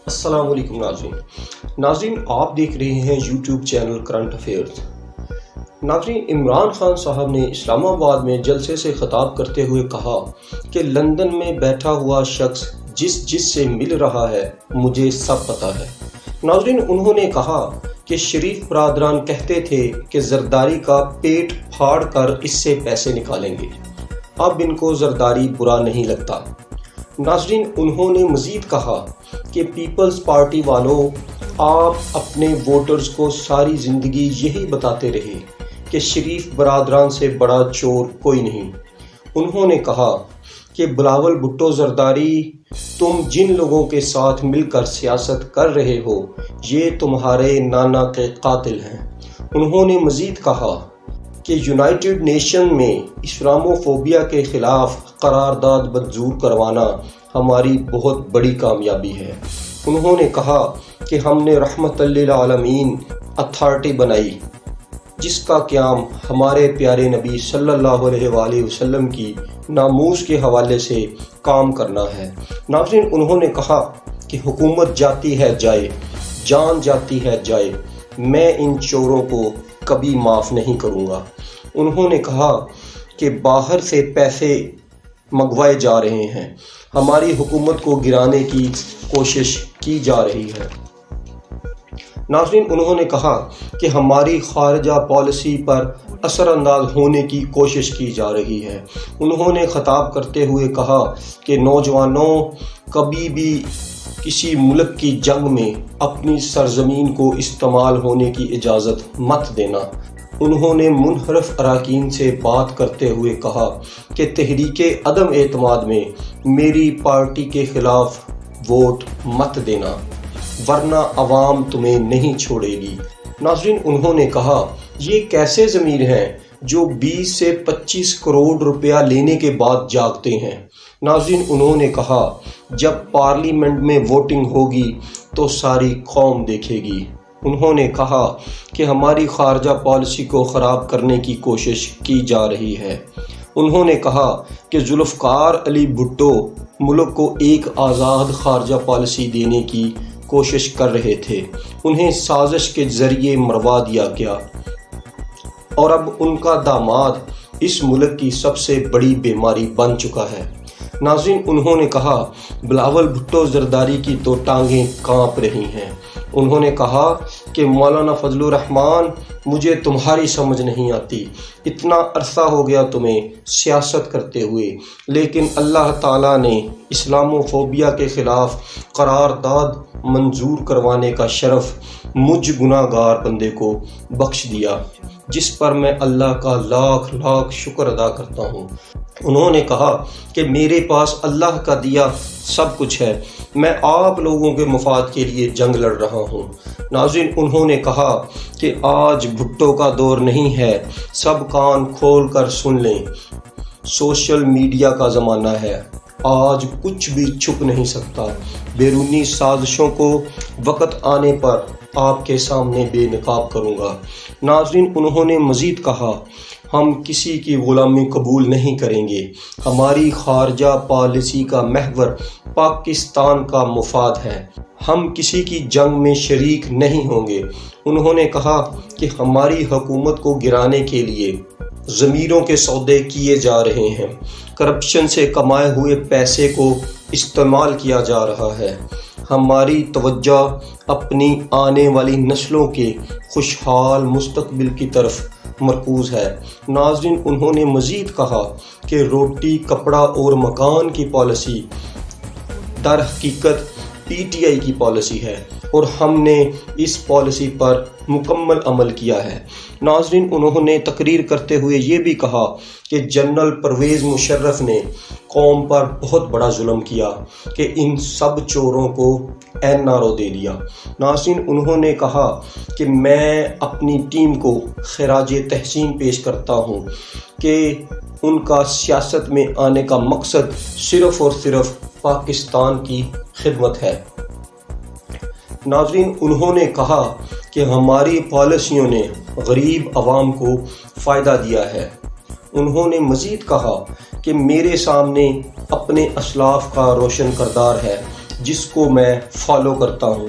السلام علیکم ناظرین آپ دیکھ رہے ہیں یوٹیوب چینل کرنٹ افیئرز۔ ناظرین، عمران خان صاحب نے اسلام آباد میں جلسے سے خطاب کرتے ہوئے کہا کہ لندن میں بیٹھا ہوا شخص جس سے مل رہا ہے مجھے سب پتہ ہے۔ ناظرین، انہوں نے کہا کہ شریف برادران کہتے تھے کہ زرداری کا پیٹ پھاڑ کر اس سے پیسے نکالیں گے، اب ان کو زرداری برا نہیں لگتا۔ ناظرین، انہوں نے مزید کہا کہ پیپلز پارٹی والوں، آپ اپنے ووٹرز کو ساری زندگی یہی بتاتے رہے کہ شریف برادران سے بڑا چور کوئی نہیں۔ انہوں نے کہا کہ بلاول بھٹو زرداری، تم جن لوگوں کے ساتھ مل کر سیاست کر رہے ہو یہ تمہارے نانا کے قاتل ہیں۔ انہوں نے مزید کہا کہ یونائیٹڈ نیشن میں اسلاموفوبیا کے خلاف قرارداد منظور کروانا ہماری بہت بڑی کامیابی ہے۔ انہوں نے کہا کہ ہم نے رحمت للعالمین اتھارٹی بنائی جس کا قیام ہمارے پیارے نبی صلی اللہ علیہ وآلہ وسلم کی ناموس کے حوالے سے کام کرنا ہے۔ ناظرین، انہوں نے کہا کہ حکومت جاتی ہے جائے، جان جاتی ہے جائے، میں ان چوروں کو کبھی معاف نہیں کروں گا۔ انہوں نے کہا کہ باہر سے پیسے منگوائے جا رہے ہیں، ہماری حکومت کو گرانے کی کوشش کی جا رہی ہے۔ ناظرین، انہوں نے کہا کہ ہماری خارجہ پالیسی پر اثر انداز ہونے کی کوشش کی جا رہی ہے۔ انہوں نے خطاب کرتے ہوئے کہا کہ نوجوانوں، کبھی بھی کسی ملک کی جنگ میں اپنی سرزمین کو استعمال ہونے کی اجازت مت دینا۔ انہوں نے منحرف اراکین سے بات کرتے ہوئے کہا کہ تحریک عدم اعتماد میں میری پارٹی کے خلاف ووٹ مت دینا ورنہ عوام تمہیں نہیں چھوڑے گی۔ ناظرین، انہوں نے کہا یہ کیسے ضمیر ہیں جو 20 سے 25 کروڑ روپیہ لینے کے بعد جاگتے ہیں۔ ناظرین، انہوں نے کہا جب پارلیمنٹ میں ووٹنگ ہوگی تو ساری قوم دیکھے گی۔ انہوں نے کہا کہ ہماری خارجہ پالیسی کو خراب کرنے کی کوشش کی جا رہی ہے۔ انہوں نے کہا کہ ذوالفقار علی بھٹو ملک کو ایک آزاد خارجہ پالیسی دینے کی کوشش کر رہے تھے، انہیں سازش کے ذریعے مروا دیا گیا اور اب ان کا داماد اس ملک کی سب سے بڑی بیماری بن چکا ہے۔ ناظرین، انہوں نے کہا بلاول بھٹو زرداری کی تو ٹانگیں کانپ رہی ہیں۔ انہوں نے کہا کہ مولانا فضل الرحمان، مجھے تمہاری سمجھ نہیں آتی، اتنا عرصہ ہو گیا تمہیں سیاست کرتے ہوئے، لیکن اللہ تعالیٰ نے اسلاموفوبیا کے خلاف قرارداد منظور کروانے کا شرف مجھ گناہ گار بندے کو بخش دیا، جس پر میں اللہ کا لاکھ لاکھ شکر ادا کرتا ہوں۔ انہوں نے کہا کہ میرے پاس اللہ کا دیا سب کچھ ہے، میں آپ لوگوں کے مفاد کے لیے جنگ لڑ رہا ہوں۔ ناظرین، انہوں نے کہا کہ آج بھٹو کا دور نہیں ہے، سب کان کھول کر سن لیں، سوشل میڈیا کا زمانہ ہے، آج کچھ بھی چھپ نہیں سکتا، بیرونی سازشوں کو وقت آنے پر آپ کے سامنے بے نقاب کروں گا۔ ناظرین، انہوں نے مزید کہا ہم کسی کی غلامی قبول نہیں کریں گے، ہماری خارجہ پالیسی کا محور پاکستان کا مفاد ہے، ہم کسی کی جنگ میں شریک نہیں ہوں گے۔ انہوں نے کہا کہ ہماری حکومت کو گرانے کے لیے ضمیروں کے سودے کیے جا رہے ہیں، کرپشن سے کمائے ہوئے پیسے کو استعمال کیا جا رہا ہے، ہماری توجہ اپنی آنے والی نسلوں کے خوشحال مستقبل کی طرف مرکوز ہے۔ ناظرین، انہوں نے مزید کہا کہ روٹی، کپڑا اور مکان کی پالیسی در حقیقت پی ٹی آئی کی پالیسی ہے اور ہم نے اس پالیسی پر مکمل عمل کیا ہے۔ ناظرین، انہوں نے تقریر کرتے ہوئے یہ بھی کہا کہ جنرل پرویز مشرف نے قوم پر بہت بڑا ظلم کیا کہ ان سب چوروں کو این آر او دے دیا۔ ناظرین، انہوں نے کہا کہ میں اپنی ٹیم کو خراج تحسین پیش کرتا ہوں کہ ان کا سیاست میں آنے کا مقصد صرف اور صرف پاکستان کی خدمت ہے۔ ناظرین، انہوں نے کہا کہ ہماری پالیسیوں نے غریب عوام کو فائدہ دیا ہے۔ انہوں نے مزید کہا کہ میرے سامنے اپنے اسلاف کا روشن کردار ہے، جس کو میں فالو کرتا ہوں۔